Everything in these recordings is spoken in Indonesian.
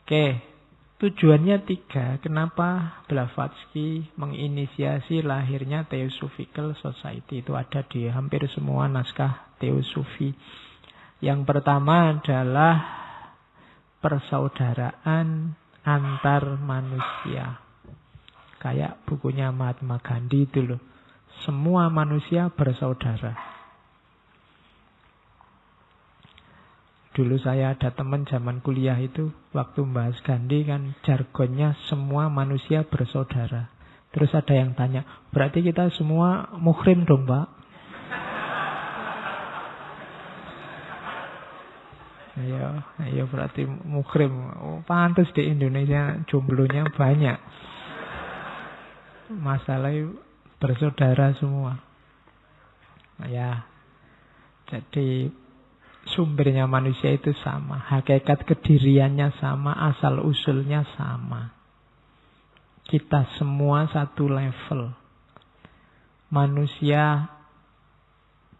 Oke, tujuannya 3. Kenapa Blavatsky menginisiasi lahirnya Theosophical Society? Itu ada di hampir semua naskah Teosofi. Yang pertama adalah persaudaraan antar manusia. Kayak bukunya Mahatma Gandhi itu loh. Semua manusia bersaudara. Dulu saya ada teman zaman kuliah itu, waktu membahas Gandhi kan jargonnya semua manusia bersaudara. Terus ada yang tanya, berarti kita semua muhrim dong Pak? Ayo berarti muhrim. Oh, pantas di Indonesia jomblonya banyak. Masalahnya bersaudara semua. Ya, jadi sumbernya manusia itu sama, hakikat kediriannya sama, asal usulnya sama. Kita semua satu level. Manusia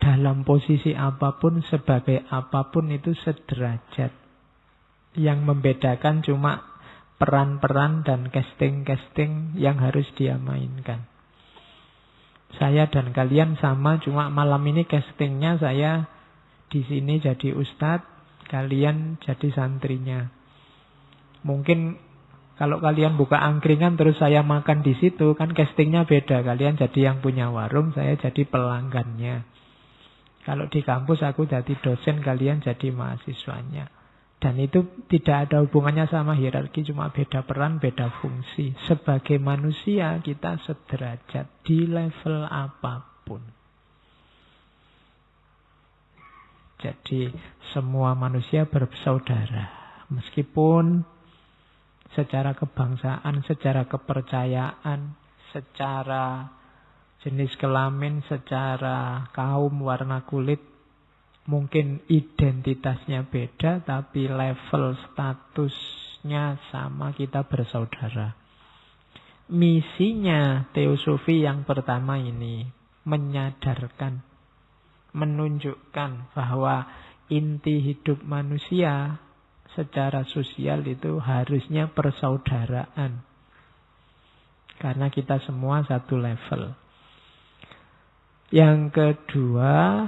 dalam posisi apapun, sebagai apapun itu sederajat. Yang membedakan cuma peran-peran dan casting-casting yang harus dia mainkan. Saya dan kalian sama, cuma malam ini castingnya saya di sini jadi ustadz, kalian jadi santrinya. Mungkin kalau kalian buka angkringan terus saya makan di situ, kan castingnya beda. Kalian jadi yang punya warung, saya jadi pelanggannya. Kalau di kampus aku jadi dosen, kalian jadi mahasiswanya. Dan itu tidak ada hubungannya sama hierarki, cuma beda peran, beda fungsi. Sebagai manusia kita sederajat di level apapun. Jadi semua manusia bersaudara. Meskipun secara kebangsaan, secara kepercayaan, secara jenis kelamin, secara kaum, warna kulit, mungkin identitasnya beda, tapi level statusnya sama, kita bersaudara. Misinya Teosofi yang pertama ini menyadarkan, menunjukkan bahwa inti hidup manusia secara sosial itu harusnya persaudaraan. Karena kita semua satu level. Yang kedua,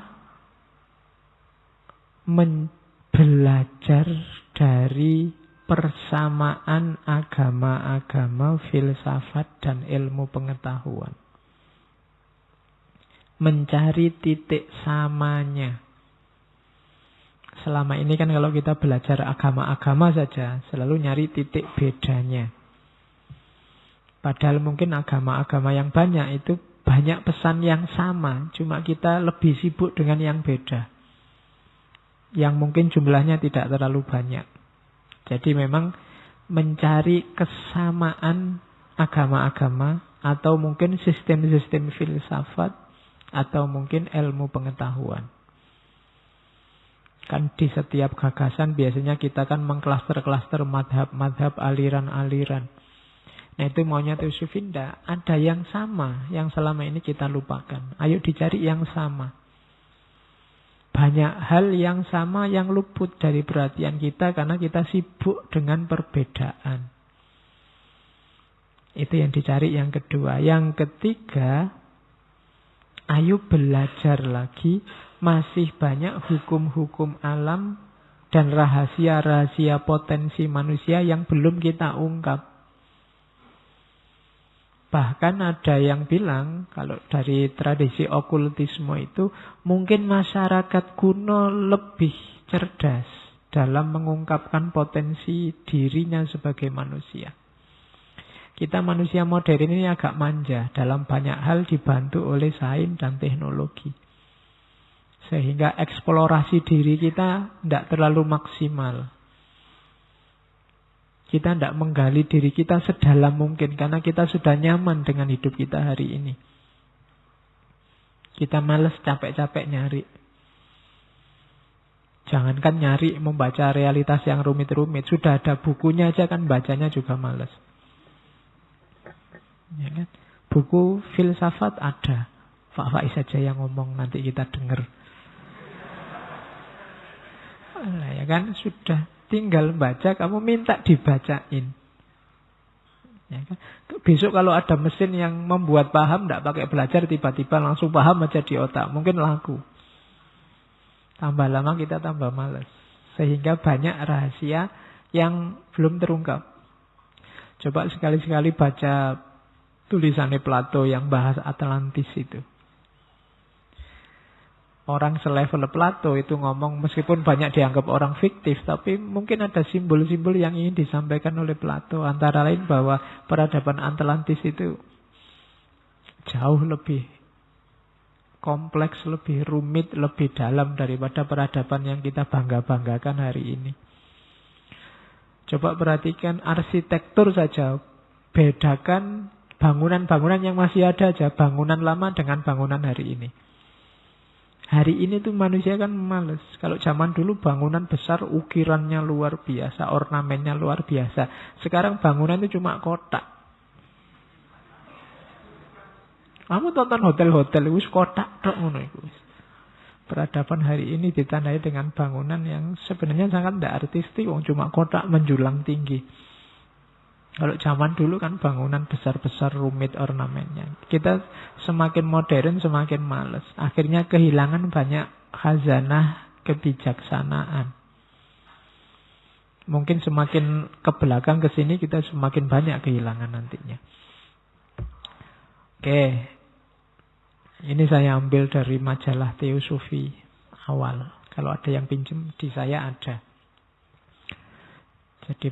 belajar dari persamaan agama-agama, filsafat, dan ilmu pengetahuan. Mencari titik samanya. Selama ini kan kalau kita belajar agama-agama saja, selalu nyari titik bedanya. Padahal mungkin agama-agama yang banyak itu banyak pesan yang sama, cuma kita lebih sibuk dengan yang beda. Yang mungkin jumlahnya tidak terlalu banyak. Jadi memang mencari kesamaan agama-agama, atau mungkin sistem-sistem filsafat, atau mungkin ilmu pengetahuan. Kan di setiap gagasan biasanya kita kan mengklaster-klaster madhab-madhab, aliran-aliran. Nah itu maunya Teosofi, tidak ada yang sama yang selama ini kita lupakan. Ayo dicari yang sama. Banyak hal yang sama yang luput dari perhatian kita karena kita sibuk dengan perbedaan. Itu yang dicari yang kedua. Yang ketiga, ayo belajar lagi, masih banyak hukum-hukum alam dan rahasia-rahasia potensi manusia yang belum kita ungkap. Bahkan ada yang bilang, kalau dari tradisi okultisme itu, mungkin masyarakat kuno lebih cerdas dalam mengungkapkan potensi dirinya sebagai manusia. Kita manusia modern ini agak manja, dalam banyak hal dibantu oleh sains dan teknologi. Sehingga eksplorasi diri kita tidak terlalu maksimal. Kita tidak menggali diri kita sedalam mungkin, karena kita sudah nyaman dengan hidup kita hari ini. Kita malas capek-capek nyari. Jangankan nyari membaca realitas yang rumit-rumit, sudah ada bukunya aja kan bacanya juga malas. Ya kan? Buku filsafat ada. Pak Faiz saja yang ngomong, nanti kita dengar. Ya kan, sudah tinggal baca, kamu minta dibacain. Ya kan? Besok kalau ada mesin yang membuat paham, tidak pakai belajar, tiba-tiba langsung paham aja di otak, mungkin laku. Tambah lama kita tambah malas. Sehingga banyak rahasia yang belum terungkap. Coba sekali-sekali baca tulisannya Plato yang bahas Atlantis itu. Orang selevel Plato itu ngomong, meskipun banyak dianggap orang fiktif, tapi mungkin ada simbol-simbol yang ingin disampaikan oleh Plato. Antara lain bahwa peradaban Atlantis itu jauh lebih kompleks, lebih rumit, lebih dalam daripada peradaban yang kita bangga-banggakan hari ini. Coba perhatikan arsitektur saja. Bedakan bangunan-bangunan yang masih ada aja. Bangunan lama dengan bangunan hari ini. Hari ini tuh manusia kan males. Kalau zaman dulu bangunan besar, ukirannya luar biasa, ornamennya luar biasa. Sekarang bangunan itu cuma kotak. Kamu tonton hotel-hotel itu kotak tok ngono iku. Peradaban hari ini ditandai dengan bangunan yang sebenarnya sangat tidak artistik, cuma kotak menjulang tinggi. Kalau zaman dulu kan bangunan besar-besar rumit ornamennya. Kita semakin modern semakin males. Akhirnya kehilangan banyak khazanah kebijaksanaan. Mungkin semakin ke belakang ke sini kita semakin banyak kehilangan nantinya. Oke. Ini saya ambil dari majalah Teosofi awal. Kalau ada yang pinjam di saya ada. Jadi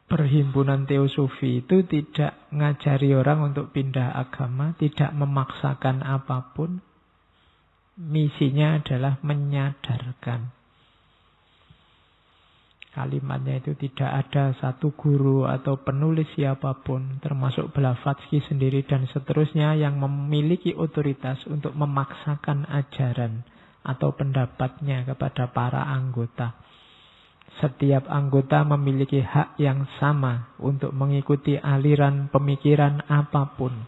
perhimpunan Teosofi itu tidak ngajari orang untuk pindah agama, tidak memaksakan apapun. Misinya adalah menyadarkan. Kalimatnya itu tidak ada satu guru atau penulis siapapun, termasuk Blavatsky sendiri dan seterusnya, yang memiliki otoritas untuk memaksakan ajaran atau pendapatnya kepada para anggota. Setiap anggota memiliki hak yang sama untuk mengikuti aliran pemikiran apapun,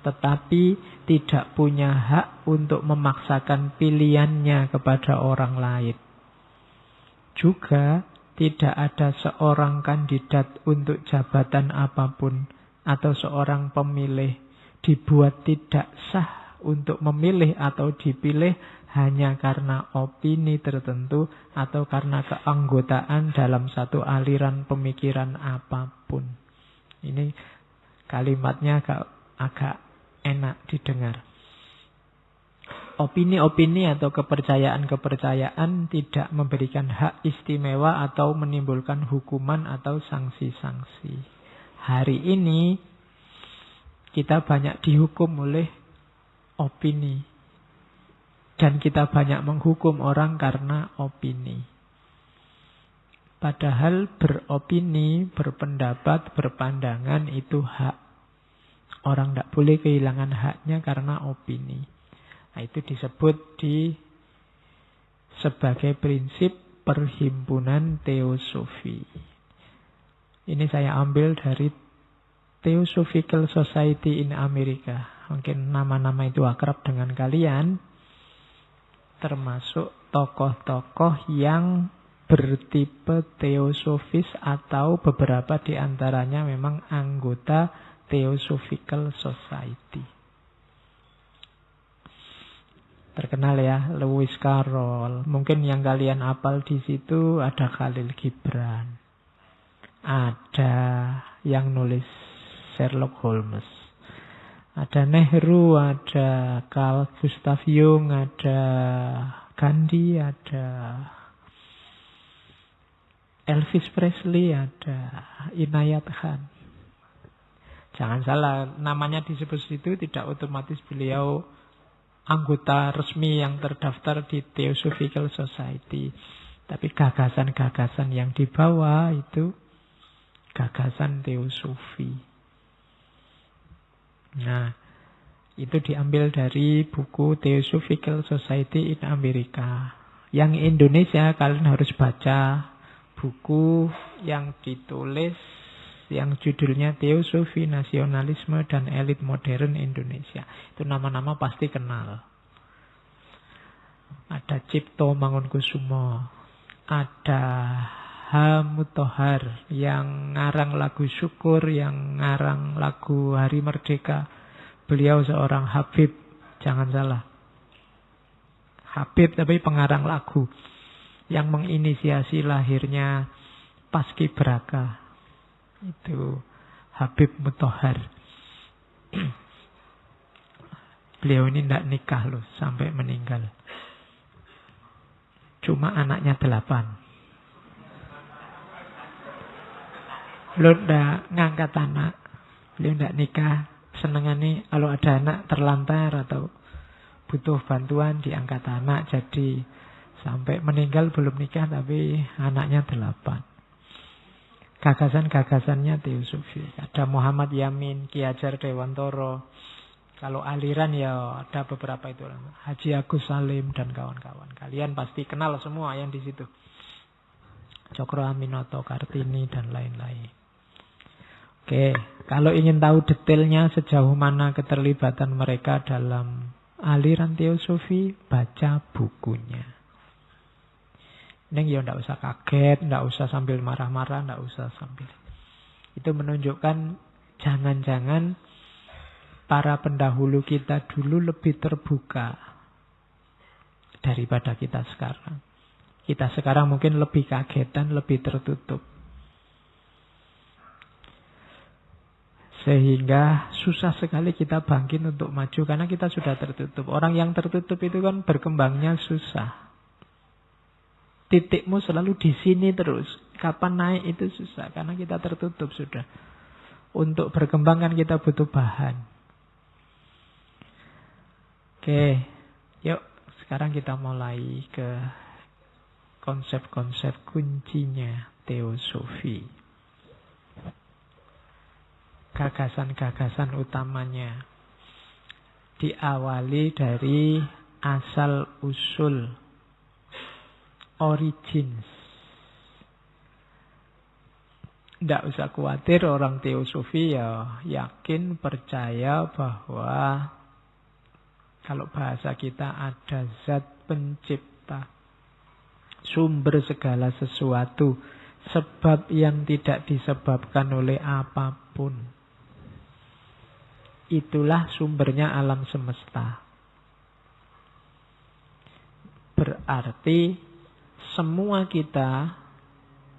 tetapi tidak punya hak untuk memaksakan pilihannya kepada orang lain. Juga tidak ada seorang kandidat untuk jabatan apapun atau seorang pemilih dibuat tidak sah untuk memilih atau dipilih hanya karena opini tertentu atau karena keanggotaan dalam satu aliran pemikiran apapun. Ini kalimatnya agak enak didengar. Opini-opini atau kepercayaan-kepercayaan tidak memberikan hak istimewa atau menimbulkan hukuman atau sanksi-sanksi. Hari ini kita banyak dihukum oleh opini. Dan kita banyak menghukum orang karena opini. Padahal beropini, berpendapat, berpandangan itu hak. Orang tidak boleh kehilangan haknya karena opini. Nah, itu disebut sebagai prinsip perhimpunan Teosofi. Ini saya ambil dari Theosophical Society in America. Mungkin nama-nama itu akrab dengan kalian. Termasuk tokoh-tokoh yang bertipe teosofis atau beberapa di antaranya memang anggota Theosophical Society. Terkenal ya, Lewis Carroll. Mungkin yang kalian hafal di situ ada Khalil Gibran. Ada yang nulis Sherlock Holmes. Ada Nehru, ada Carl Gustav Jung, ada Gandhi, ada Elvis Presley, ada Inayat Khan. Jangan salah, namanya disebut situ tidak otomatis beliau anggota resmi yang terdaftar di Theosophical Society. Tapi gagasan-gagasan yang dibawa itu gagasan teosofi. Nah, itu diambil dari buku Theosophical Society in America. Yang Indonesia kalian harus baca buku yang ditulis yang judulnya Teosofi, Nasionalisme, dan Elit Modern Indonesia. Itu nama-nama pasti kenal. Ada Cipto Mangunkusumo, ada H. Mutahar yang ngarang lagu syukur, yang ngarang lagu Hari Merdeka. Beliau seorang Habib, jangan salah. Habib tapi pengarang lagu yang menginisiasi lahirnya Paskibraka. Itu Habib Mutahar. Beliau ini tidak nikah loh sampai meninggal. Cuma anaknya 8. Beliau tidak ngangkat anak. Beliau tidak nikah. Senengannya kalau ada anak terlantar atau butuh bantuan diangkat anak. Jadi sampai meninggal belum nikah tapi anaknya 8. Gagasan-gagasannya teosofi. Ada Muhammad Yamin, Ki Hajar Dewantoro. Kalau aliran ya ada beberapa itu. Haji Agus Salim dan kawan-kawan. Kalian pasti kenal semua yang di situ. Cokro Aminoto, Kartini dan lain-lain. Oke, kalau ingin tahu detailnya sejauh mana keterlibatan mereka dalam aliran teosofi, baca bukunya. Neng ya ndak usah kaget, ndak usah sambil marah-marah, ndak usah sambil. Itu menunjukkan jangan-jangan para pendahulu kita dulu lebih terbuka daripada kita sekarang. Kita sekarang mungkin lebih kaget dan lebih tertutup. Sehingga susah sekali kita bangkit untuk maju karena kita sudah tertutup. Orang yang tertutup itu kan berkembangnya susah. Titikmu selalu di sini terus. Kapan naik itu susah karena kita tertutup sudah. Untuk berkembang kan kita butuh bahan. Oke, yuk sekarang kita mulai ke konsep-konsep kuncinya teosofi. Gagasan-gagasan utamanya diawali dari asal-usul, origins. Tidak usah khawatir, orang teosofi ya yakin, percaya bahwa kalau bahasa kita ada zat pencipta, sumber segala sesuatu, sebab yang tidak disebabkan oleh apapun. Itulah sumbernya alam semesta. Berarti semua kita,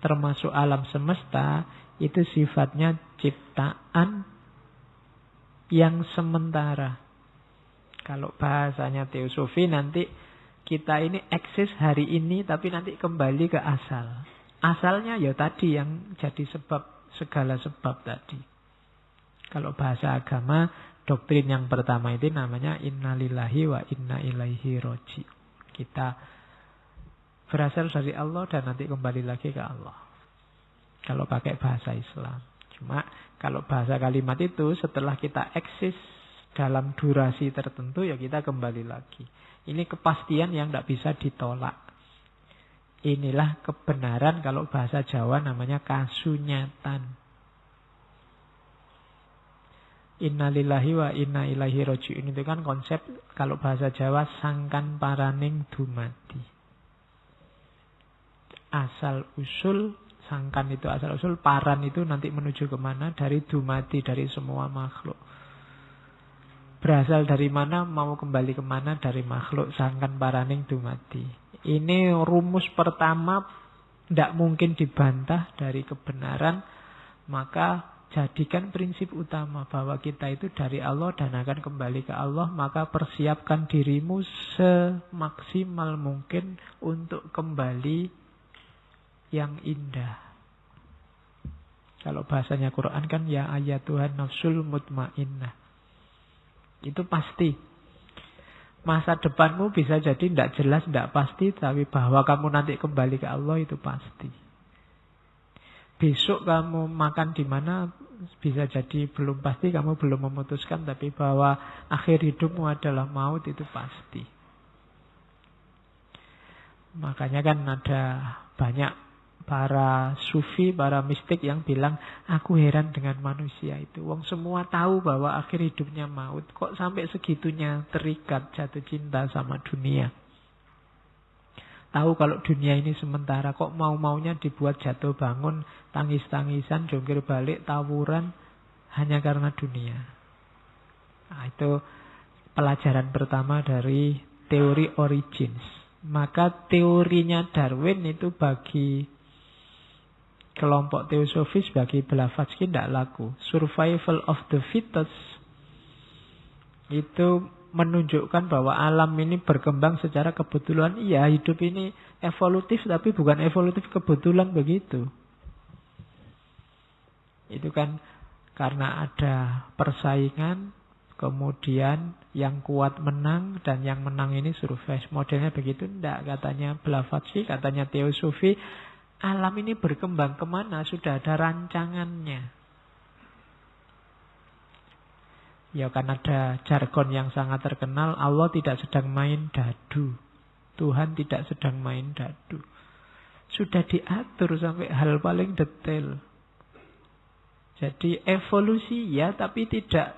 termasuk alam semesta, itu sifatnya ciptaan yang sementara. Kalau bahasanya teosofi nanti kita ini eksis hari ini tapi nanti kembali ke asal. Asalnya ya tadi yang jadi sebab, segala sebab tadi. Kalau bahasa agama, doktrin yang pertama itu namanya innalillahi wa inna ilaihi roji. Kita berasal dari Allah dan nanti kembali lagi ke Allah. Kalau pakai bahasa Islam. Cuma kalau bahasa kalimat itu setelah kita eksis dalam durasi tertentu ya kita kembali lagi. Ini kepastian yang tidak bisa ditolak. Inilah kebenaran, kalau bahasa Jawa namanya kasunyatan. Innalillahi wa inna ilaihi roji'un itu kan konsep, kalau bahasa Jawa, sangkan paraning dumadi. Asal usul, sangkan itu asal usul, paran itu nanti menuju kemana, dari dumadi, dari semua makhluk. Berasal dari mana, mau kembali kemana, dari makhluk, sangkan paraning dumadi. Ini rumus pertama, tidak mungkin dibantah dari kebenaran, maka jadikan prinsip utama bahwa kita itu dari Allah dan akan kembali ke Allah. Maka persiapkan dirimu semaksimal mungkin untuk kembali yang indah. Kalau bahasanya Quran kan ya ayat Tuhan nafsul mutmainnah. Itu pasti. Masa depanmu bisa jadi tidak jelas, tidak pasti. Tapi bahwa kamu nanti kembali ke Allah itu pasti. Besok kamu makan di mana bisa jadi belum pasti, kamu belum memutuskan, tapi bahwa akhir hidupmu adalah maut itu pasti. Makanya kan ada banyak para sufi, para mistik yang bilang, aku heran dengan manusia itu. Wong semua tahu bahwa akhir hidupnya maut, kok sampai segitunya terikat jatuh cinta sama dunia. tahu kalau dunia ini sementara, kok mau-maunya dibuat jatuh bangun, tangis-tangisan, jungkir balik, tawuran, hanya karena dunia. Nah, itu pelajaran pertama dari teori origins. Maka teorinya Darwin itu bagi kelompok teosofis, bagi Blavatsky tidak laku. Survival of the fittest itu menunjukkan bahwa alam ini berkembang secara kebetulan. Iya, hidup ini evolutif, tapi bukan evolutif kebetulan begitu. Itu kan karena ada persaingan, kemudian yang kuat menang, dan yang menang ini survive. Modelnya begitu. Tidak, katanya Blavatsky, katanya teosofi, alam ini berkembang kemana? Sudah ada rancangannya. Ya kan ada jargon yang sangat terkenal, Allah tidak sedang main dadu. Tuhan tidak sedang main dadu. Sudah diatur sampai hal paling detail. Jadi evolusi ya, tapi tidak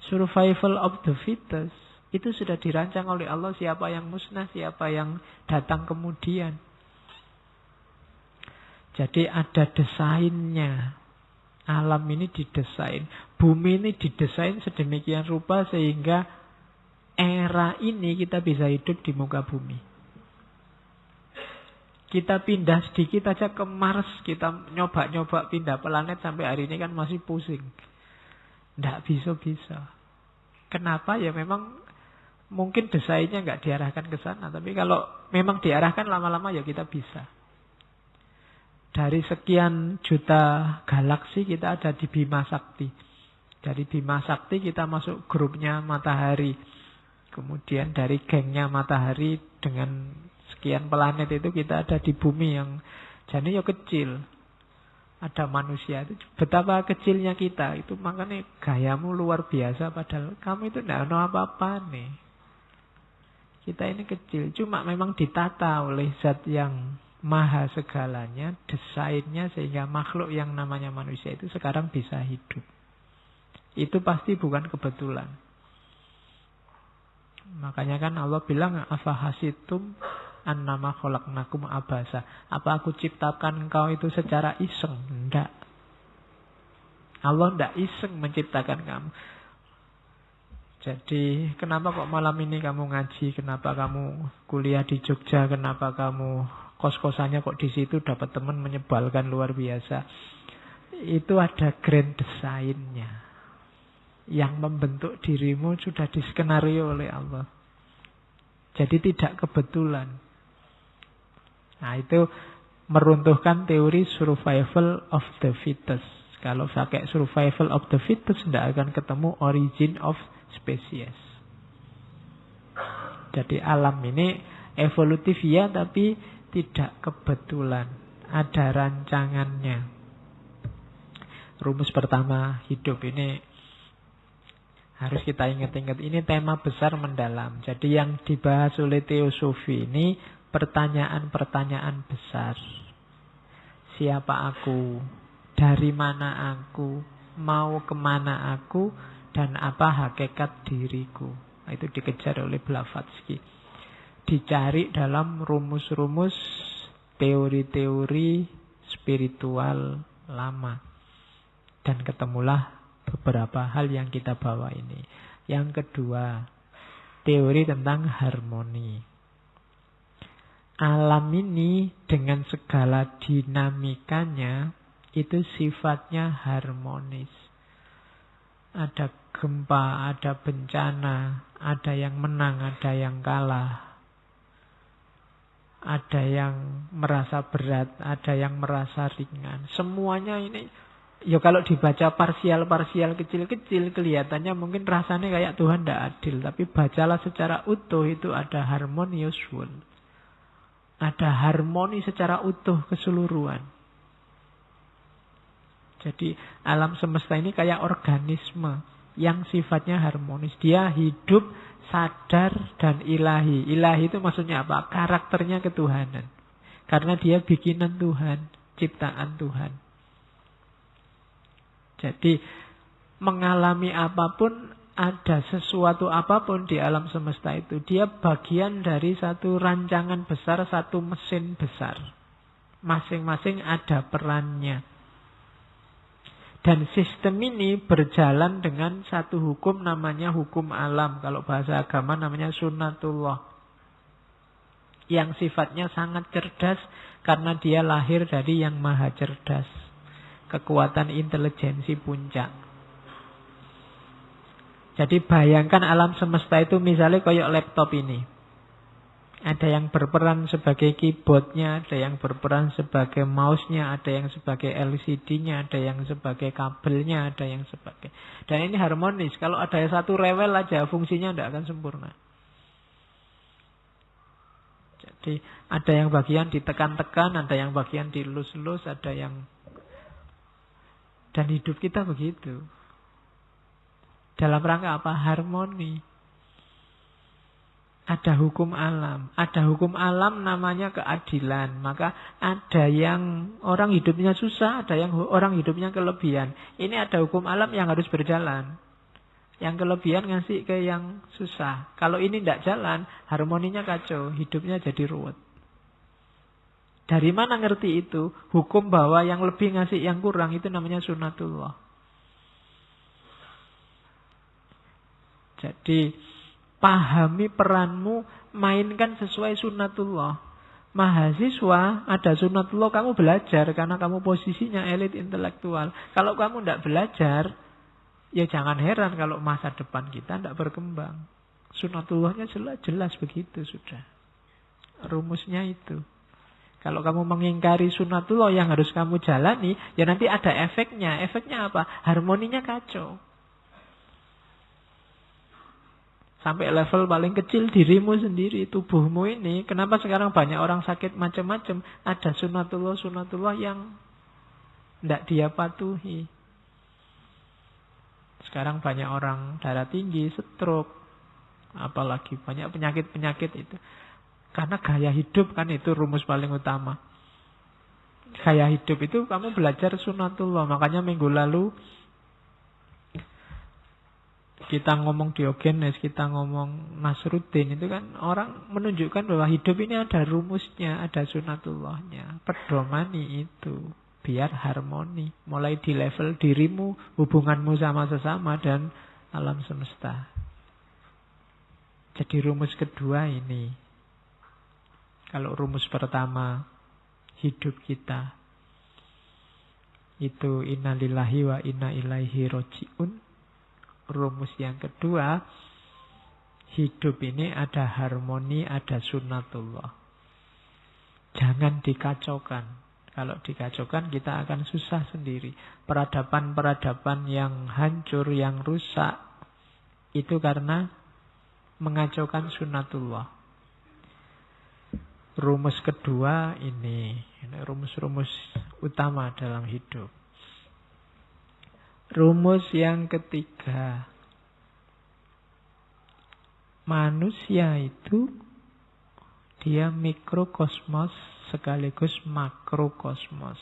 survival of the fittest. Itu sudah dirancang oleh Allah, siapa yang musnah, siapa yang datang kemudian. Jadi ada desainnya. Alam ini didesain, bumi ini didesain sedemikian rupa sehingga era ini kita bisa hidup di muka bumi. Kita pindah sedikit aja ke Mars, kita nyoba-nyoba pindah planet sampai hari ini kan masih pusing. Tidak bisa-bisa. Kenapa? Ya memang mungkin desainnya nggak diarahkan ke sana. Tapi kalau memang diarahkan lama-lama ya kita bisa. Dari sekian juta galaksi kita ada di Bima Sakti. Dari Bima Sakti kita masuk grupnya matahari. Kemudian dari gengnya matahari dengan sekian planet itu kita ada di bumi yang jadi ya kecil. Ada manusia itu. Betapa kecilnya kita. Itu makanya gayamu luar biasa. Padahal kamu itu tidak ada apa-apa nih. Kita ini kecil. Cuma memang ditata oleh zat yang maha segalanya, desainnya sehingga makhluk yang namanya manusia itu sekarang bisa hidup. Itu pasti bukan kebetulan. Makanya kan Allah bilang, afahasitum annama khalaqnakum abasa. Apa aku ciptakan engkau itu secara iseng? Enggak. Allah enggak iseng menciptakan kamu. Jadi kenapa kok malam ini kamu ngaji? Kenapa kamu kuliah di Jogja? Kenapa kamu kos-kosannya kok di situ dapat teman menyebalkan luar biasa? Itu ada grand desainnya. Yang membentuk dirimu sudah diskenario oleh Allah. Jadi tidak kebetulan. Nah itu meruntuhkan teori survival of the fittest. Kalau pakai survival of the fittest tidak akan ketemu origin of species. Jadi alam ini evolutif ya, tapi tidak kebetulan. Ada rancangannya. Rumus pertama hidup ini harus kita ingat-ingat. Ini tema besar mendalam. Jadi yang dibahas oleh teosofi ini pertanyaan-pertanyaan besar. Siapa aku? Dari mana aku? Mau kemana aku? Dan apa hakikat diriku? Nah, itu dikejar oleh Blavatsky. Dicari dalam rumus-rumus teori-teori spiritual lama. Dan ketemulah beberapa hal yang kita bawa ini. Yang kedua, teori tentang harmoni. Alam ini dengan segala dinamikanya itu sifatnya harmonis. Ada gempa, ada bencana, ada yang menang, ada yang kalah. Ada yang merasa berat, ada yang merasa ringan. Semuanya ini, ya kalau dibaca parsial-parsial kecil-kecil, kelihatannya mungkin rasanya kayak Tuhan tidak adil. Tapi bacalah secara utuh, itu ada harmonious world. Ada harmoni secara utuh keseluruhan. Jadi alam semesta ini kayak organisme yang sifatnya harmonis. Dia hidup, sadar, dan ilahi. Ilahi itu maksudnya apa? Karakternya ketuhanan. Karena dia bikinan Tuhan, ciptaan Tuhan. Jadi mengalami apapun ada sesuatu apapun di alam semesta itu, dia bagian dari satu rancangan besar, satu mesin besar. Masing-masing ada perannya. Dan sistem ini berjalan dengan satu hukum namanya hukum alam. Kalau bahasa agama namanya sunnatullah. Yang sifatnya sangat cerdas karena dia lahir dari yang maha cerdas. Kekuatan intelijensi puncak. Jadi bayangkan alam semesta itu misalnya kayak laptop ini. Ada yang berperan sebagai keyboardnya, ada yang berperan sebagai mouse-nya, ada yang sebagai LCD-nya, ada yang sebagai kabelnya, ada yang sebagai... Dan ini harmonis. Kalau ada satu rewel aja, fungsinya tidak akan sempurna. Jadi ada yang bagian ditekan-tekan, ada yang bagian dilus-lus, ada yang... Dan hidup kita begitu. Dalam rangka apa? Harmoni. Ada hukum alam. Ada hukum alam namanya keadilan. Maka ada yang orang hidupnya susah, ada yang orang hidupnya kelebihan. Ini ada hukum alam yang harus berjalan. Yang kelebihan ngasih ke yang susah. Kalau ini tidak jalan, harmoninya kacau. Hidupnya jadi ruwet. Dari mana ngerti itu? Hukum bahwa yang lebih ngasih yang kurang itu namanya sunnatullah. Jadi pahami peranmu, mainkan sesuai sunnatullah. Mahasiswa, ada sunnatullah, kamu belajar karena kamu posisinya elit intelektual. Kalau kamu tidak belajar, ya jangan heran kalau masa depan kita tidak berkembang. Sunnatullahnya jelas begitu sudah. Rumusnya itu. Kalau kamu mengingkari sunnatullah yang harus kamu jalani, ya nanti ada efeknya. Efeknya apa? Harmoninya kacau. Sampai level paling kecil dirimu sendiri, tubuhmu ini. Kenapa sekarang banyak orang sakit macam-macam? Ada sunnatullah yang tidak dia patuhi. Sekarang banyak orang darah tinggi, stroke, apalagi banyak penyakit-penyakit itu. Karena gaya hidup kan itu rumus paling utama. Gaya hidup itu kamu belajar sunnatullah. Makanya minggu lalu kita ngomong Diogenes, kita ngomong Nasruddin, itu kan orang menunjukkan bahwa hidup ini ada rumusnya, ada sunnatullahnya. Pedomani itu biar harmoni. Mulai di level dirimu, hubunganmu sama sesama dan alam semesta. Jadi rumus kedua ini. Kalau rumus pertama hidup kita itu innalillahi wa inna ilaihi roji'un. Rumus yang kedua, hidup ini ada harmoni, ada sunnatullah. Jangan dikacaukan. Kalau dikacaukan kita akan susah sendiri. Peradaban-peradaban yang hancur, yang rusak, itu karena mengacaukan sunnatullah. Rumus kedua ini rumus-rumus utama dalam hidup. Rumus yang ketiga, manusia itu dia mikrokosmos sekaligus makrokosmos.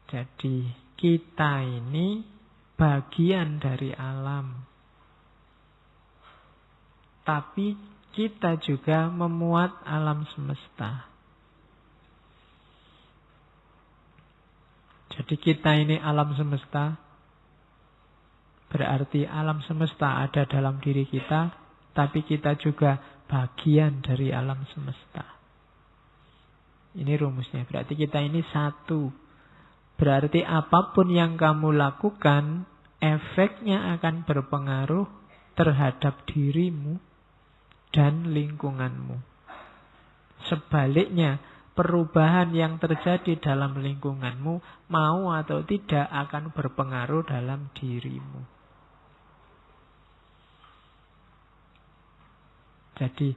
Jadi kita ini bagian dari alam. Tapi kita juga memuat alam semesta. Jadi kita ini alam semesta, berarti alam semesta ada dalam diri kita, tapi kita juga bagian dari alam semesta. Ini rumusnya, berarti kita ini satu. Berarti apapun yang kamu lakukan, efeknya akan berpengaruh terhadap dirimu dan lingkunganmu. Sebaliknya, perubahan yang terjadi dalam lingkunganmu, mau atau tidak, akan berpengaruh dalam dirimu. Jadi,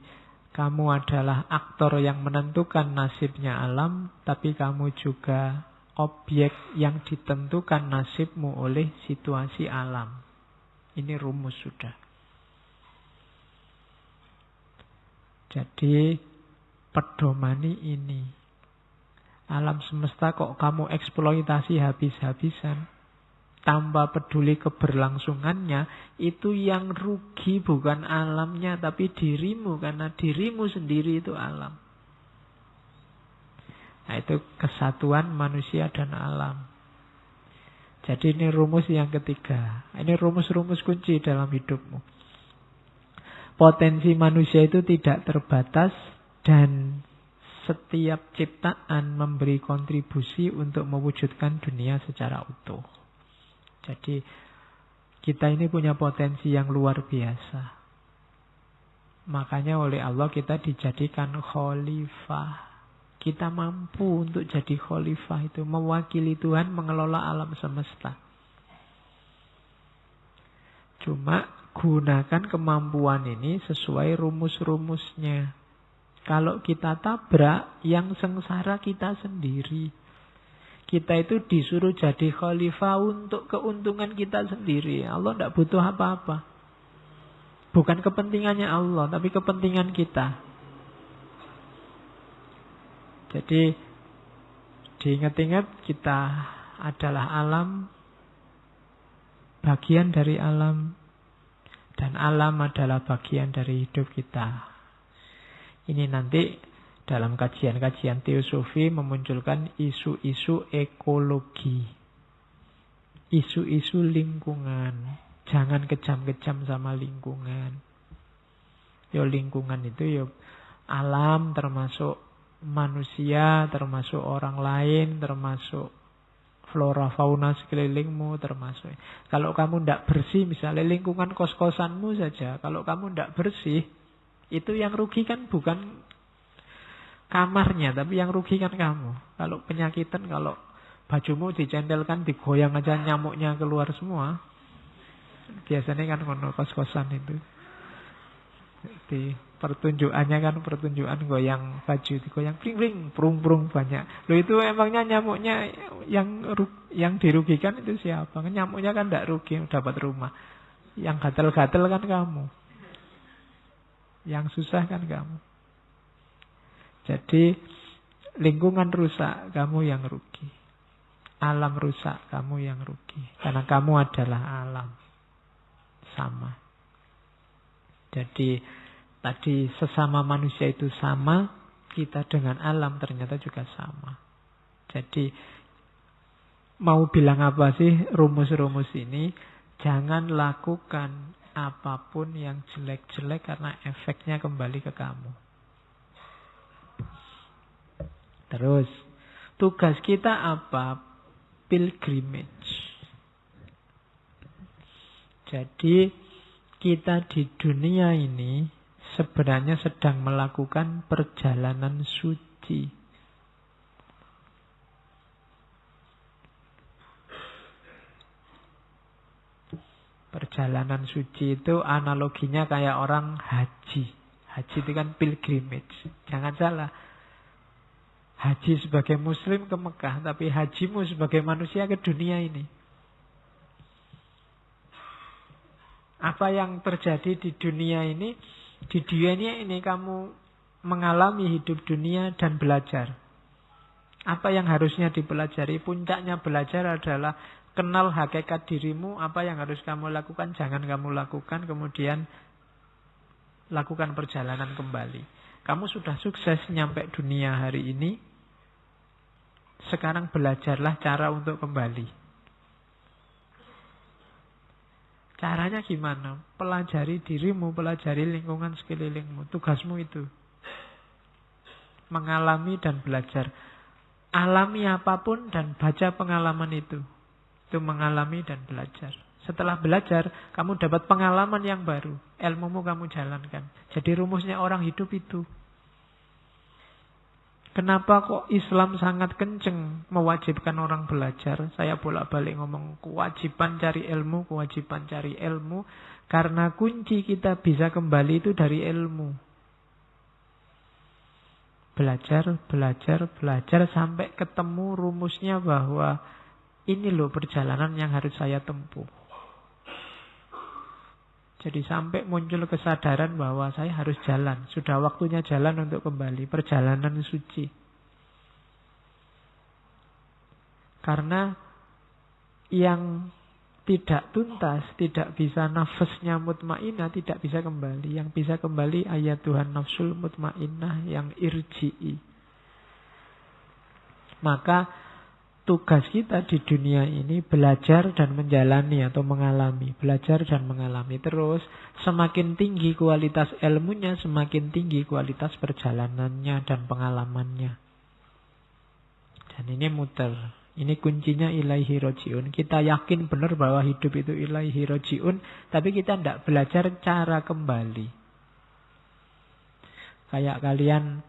kamu adalah aktor yang menentukan nasibnya alam, tapi kamu juga objek yang ditentukan nasibmu oleh situasi alam. Ini rumus sudah. Jadi, pedomani ini. Alam semesta kok kamu eksploitasi habis-habisan. tanpa peduli keberlangsungannya, itu yang rugi bukan alamnya tapi dirimu, karena dirimu sendiri itu alam. Nah, itu kesatuan manusia dan alam. Jadi ini rumus yang ketiga. Ini rumus-rumus kunci dalam hidupmu. Potensi manusia itu tidak terbatas dan setiap ciptaan memberi kontribusi untuk mewujudkan dunia secara utuh. Jadi kita ini punya potensi yang luar biasa. Makanya oleh Allah kita dijadikan khalifah. Kita mampu untuk jadi khalifah itu, mewakili Tuhan mengelola alam semesta. Cuma gunakan kemampuan ini sesuai rumus-rumusnya. Kalau kita tabrak, yang sengsara kita sendiri. Kita itu disuruh jadi khalifah untuk keuntungan kita sendiri. Allah tidak butuh apa-apa. Bukan kepentingannya Allah, tapi kepentingan kita. Jadi diingat-ingat kita adalah alam, bagian dari alam, dan alam adalah bagian dari hidup kita. Ini nanti dalam kajian-kajian teosofi memunculkan isu-isu ekologi, isu-isu lingkungan. Jangan kejam-kejam sama lingkungan. Yo lingkungan itu yo alam, termasuk manusia, termasuk orang lain, termasuk flora fauna sekelilingmu, termasuk. Kalau kamu tidak bersih, misalnya lingkungan kos-kosanmu saja, kalau kamu tidak bersih, itu yang rugi kan bukan kamarnya, tapi yang rugi kan kamu. Kalau penyakitan, kalau bajumu dicentelkan, digoyang aja nyamuknya keluar semua. Biasanya kan kono kos-kosan itu. Di pertunjukannya kan pertunjukan goyang baju, digoyang pring-pring, prung-prung banyak. Loh itu emangnya nyamuknya yang dirugikan itu siapa? Kan nyamuknya kan tidak rugi dapat rumah. Yang gatel-gatel kan kamu. Yang susah kan kamu. Jadi lingkungan rusak, kamu yang rugi. Alam rusak, kamu yang rugi. Karena kamu adalah alam. Sama. Jadi tadi sesama manusia itu sama, kita dengan alam ternyata juga sama. Jadi mau bilang apa sih rumus-rumus ini? Jangan lakukan apapun yang jelek-jelek karena efeknya kembali ke kamu. Terus, tugas kita apa? Pilgrimage. Jadi kita di dunia ini sebenarnya sedang melakukan perjalanan suci. Perjalanan suci itu analoginya kayak orang haji. Haji itu kan pilgrimage. Jangan salah. Haji sebagai muslim ke Mekah, tapi hajimu sebagai manusia ke dunia ini. Apa yang terjadi di dunia ini? Di dunia ini kamu mengalami hidup dunia dan belajar. Apa yang harusnya dipelajari? Puncaknya belajar adalah kenal hakikat dirimu. Apa yang harus kamu lakukan? Jangan kamu lakukan. Kemudian lakukan perjalanan kembali. Kamu sudah sukses nyampe dunia hari ini. Sekarang belajarlah cara untuk kembali. Caranya gimana? Pelajari dirimu, pelajari lingkungan sekelilingmu. Tugasmu itu. Mengalami dan belajar. Alami apapun dan baca pengalaman itu. Itu mengalami dan belajar. Setelah belajar, kamu dapat pengalaman yang baru. Ilmumu kamu jalankan. Jadi rumusnya orang hidup itu. Kenapa kok Islam sangat kenceng mewajibkan orang belajar? Saya bolak-balik ngomong kewajiban cari ilmu, kewajiban cari ilmu. Karena kunci kita bisa kembali itu dari ilmu. Belajar, belajar, belajar sampai ketemu rumusnya bahwa ini loh perjalanan yang harus saya tempuh. Jadi sampai muncul kesadaran bahwa saya harus jalan. Sudah waktunya jalan untuk kembali. Perjalanan suci. Karena yang tidak tuntas, tidak bisa nafasnya mutmainah, tidak bisa kembali. Yang bisa kembali ayat Tuhan nafsul mutmainah yang irji'i. Maka tugas kita di dunia ini belajar dan menjalani atau mengalami. Belajar dan mengalami. Terus semakin tinggi kualitas ilmunya, semakin tinggi kualitas perjalanannya dan pengalamannya. Dan ini muter. Ini kuncinya ilaihi roji'un. Kita yakin benar bahwa hidup itu ilaihi roji'un, tapi kita tidak belajar cara kembali. Kayak kalian,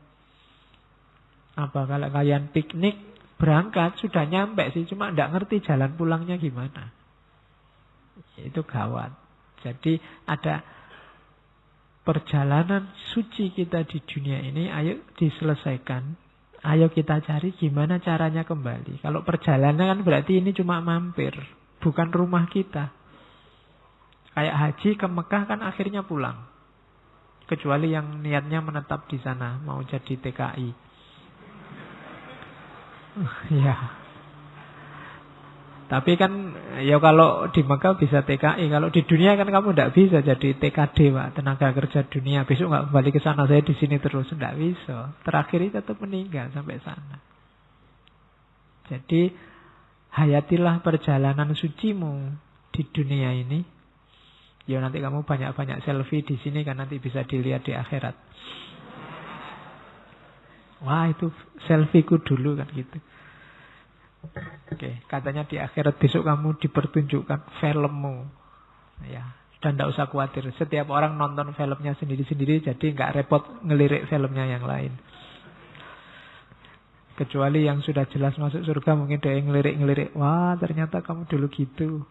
kalau kalian piknik, berangkat, sudah nyampe sih, cuma tidak ngerti jalan pulangnya gimana. Itu gawat. Jadi ada perjalanan suci kita di dunia ini, ayo diselesaikan. Ayo kita cari gimana caranya kembali. Kalau perjalanan kan berarti ini cuma mampir, bukan rumah kita. Kayak haji ke Mekah kan akhirnya pulang. Kecuali yang niatnya menetap di sana, mau jadi TKI. Ya. Tapi kan ya kalau di Mekah bisa TKI, kalau di dunia kan kamu tidak bisa jadi TKD, Pak, tenaga kerja dunia. Besok nggak kembali ke sana, saya di sini terus, tidak bisa. Terakhir tetap meninggal sampai sana. Jadi hayatilah perjalanan sucimu di dunia ini. Ya nanti kamu banyak-banyak selfie di sini kan nanti bisa dilihat di akhirat. Wah, itu selfieku dulu kan gitu. Oke, katanya di akhirat besok kamu dipertunjukkan filmmu. Ya, dan tidak usah khawatir. Setiap orang nonton filmnya sendiri-sendiri, jadi nggak repot ngelirik filmnya yang lain. Kecuali yang sudah jelas masuk surga, mungkin dia ngelirik-ngelirik. Wah, ternyata kamu dulu gitu.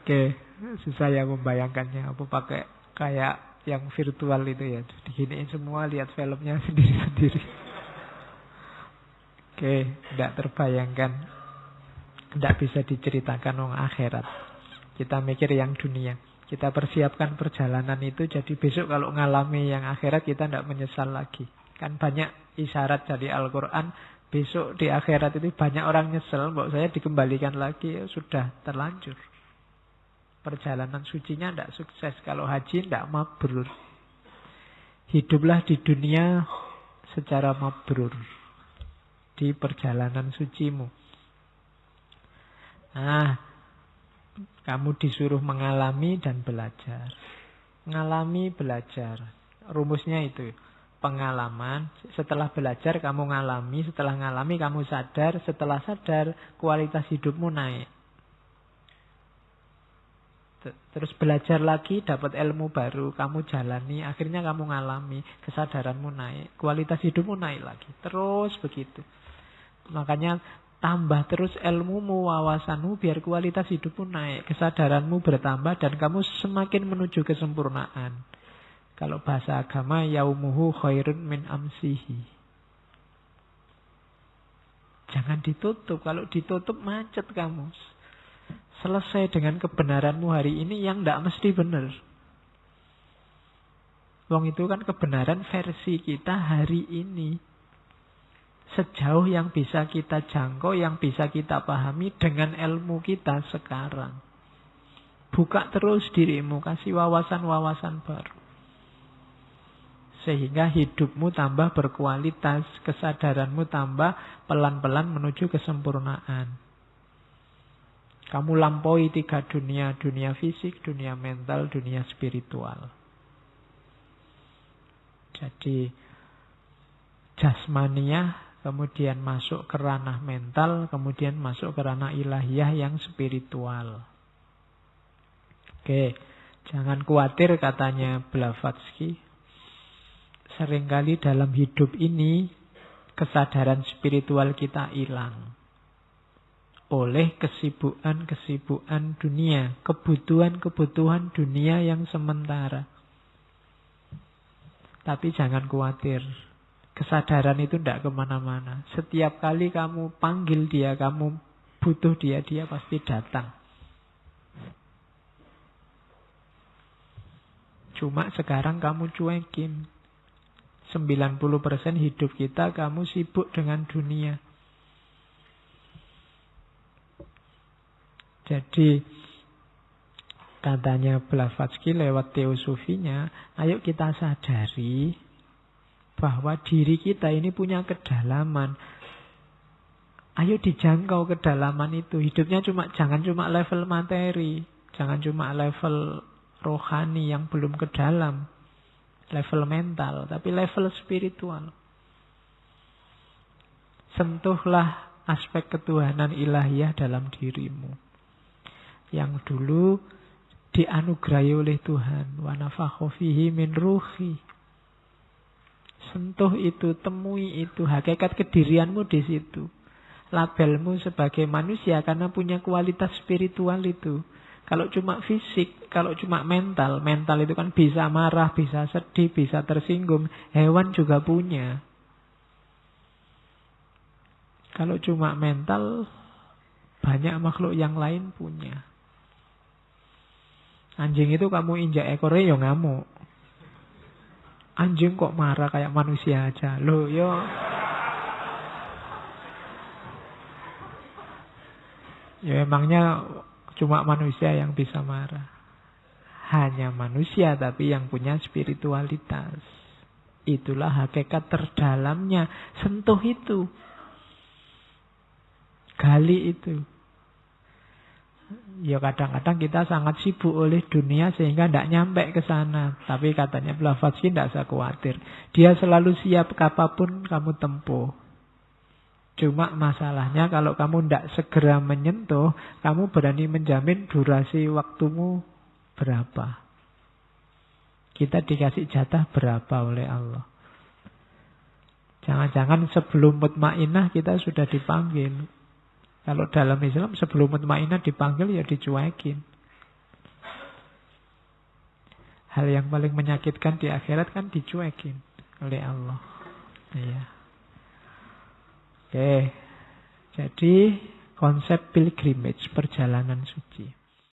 Oke, susah ya membayangkannya. Apa pakai kayak yang virtual itu ya. Diginiin semua, lihat filmnya sendiri-sendiri. Oke, tidak terbayangkan. Tidak bisa diceritakan orang akhirat. Kita mikir yang dunia. Kita persiapkan perjalanan itu, jadi besok kalau ngalami yang akhirat kita tidak menyesal lagi. Kan banyak isyarat dari Al-Quran. Besok di akhirat itu banyak orang nyesel, bahwa saya dikembalikan lagi, ya sudah terlanjur. Perjalanan sucinya tidak sukses. Kalau haji tidak mabrur. Hiduplah di dunia secara mabrur. Di perjalanan sucimu. Nah, kamu disuruh mengalami dan belajar. Mengalami, belajar. Rumusnya itu. Pengalaman, setelah belajar kamu ngalami, setelah ngalami kamu sadar, setelah sadar kualitas hidupmu naik. Terus belajar lagi, dapat ilmu baru, kamu jalani, akhirnya kamu ngalami, kesadaranmu naik, kualitas hidupmu naik lagi. Terus begitu. Makanya tambah terus ilmumu, wawasanmu, biar kualitas hidupmu naik, kesadaranmu bertambah, dan kamu semakin menuju kesempurnaan. Kalau bahasa agama, yaumuhu khairun min amsihi. Jangan ditutup, kalau ditutup macet kamu. Selesai dengan kebenaranmu hari ini yang tidak mesti benar. Wong itu kan kebenaran versi kita hari ini. Sejauh yang bisa kita jangkau, yang bisa kita pahami dengan ilmu kita sekarang. Buka terus dirimu, kasih wawasan-wawasan baru. Sehingga hidupmu tambah berkualitas, kesadaranmu tambah pelan-pelan menuju kesempurnaan. Kamu lampaui 3 dunia, dunia fisik, dunia mental, dunia spiritual. Jadi jasmaniah, kemudian masuk ke ranah mental, kemudian masuk ke ranah ilahiyah yang spiritual. Oke, jangan khawatir katanya Blavatsky. Seringkali dalam hidup ini kesadaran spiritual kita hilang oleh kesibukan dunia, kebutuhan dunia yang sementara. Tapi jangan khawatir, kesadaran itu tidak kemana-mana. Setiap kali kamu panggil dia, kamu butuh dia, dia pasti datang. Cuma sekarang kamu cuekin. 90% hidup kita kamu sibuk dengan dunia. Jadi katanya Blavatsky lewat teosofinya, ayo kita sadari bahwa diri kita ini punya kedalaman. Ayo dijangkau kedalaman itu. Hidupnya jangan cuma level materi, jangan cuma level rohani yang belum ke dalam, level mental, tapi level spiritual. Sentuhlah aspek ketuhanan ilahiyah dalam dirimu yang dulu dianugerahi oleh Tuhan. Wa nafakha fihi min ruhi. Sentuh itu, temui itu, hakikat kedirianmu di situ. Labelmu sebagai manusia karena punya kualitas spiritual itu. Kalau cuma fisik, kalau cuma mental itu kan bisa marah, bisa sedih, bisa tersinggung. Hewan juga punya. Kalau cuma mental, banyak makhluk yang lain punya. Anjing itu kamu injak ekornya ya ngamuk. Anjing kok marah kayak manusia aja. Loh yo. Ya emangnya cuma manusia yang bisa marah. Hanya manusia tapi yang punya spiritualitas. Itulah hakikat terdalamnya. Sentuh itu. Gali itu. Ya kadang-kadang kita sangat sibuk oleh dunia sehingga tidak nyampe ke sana. Tapi katanya Blavatsky tidak usah khawatir. Dia selalu siap apapun kamu tempuh. Cuma masalahnya kalau kamu tidak segera menyentuh, kamu berani menjamin durasi waktumu berapa. Kita dikasih jatah berapa oleh Allah. Jangan-jangan sebelum mutmainah kita sudah dipanggil. Kalau dalam Islam sebelum mutmainah dipanggil ya dicuekin. Hal yang paling menyakitkan di akhirat kan dicuekin oleh Allah. Iya. Oke. Jadi konsep pilgrimage, perjalanan suci.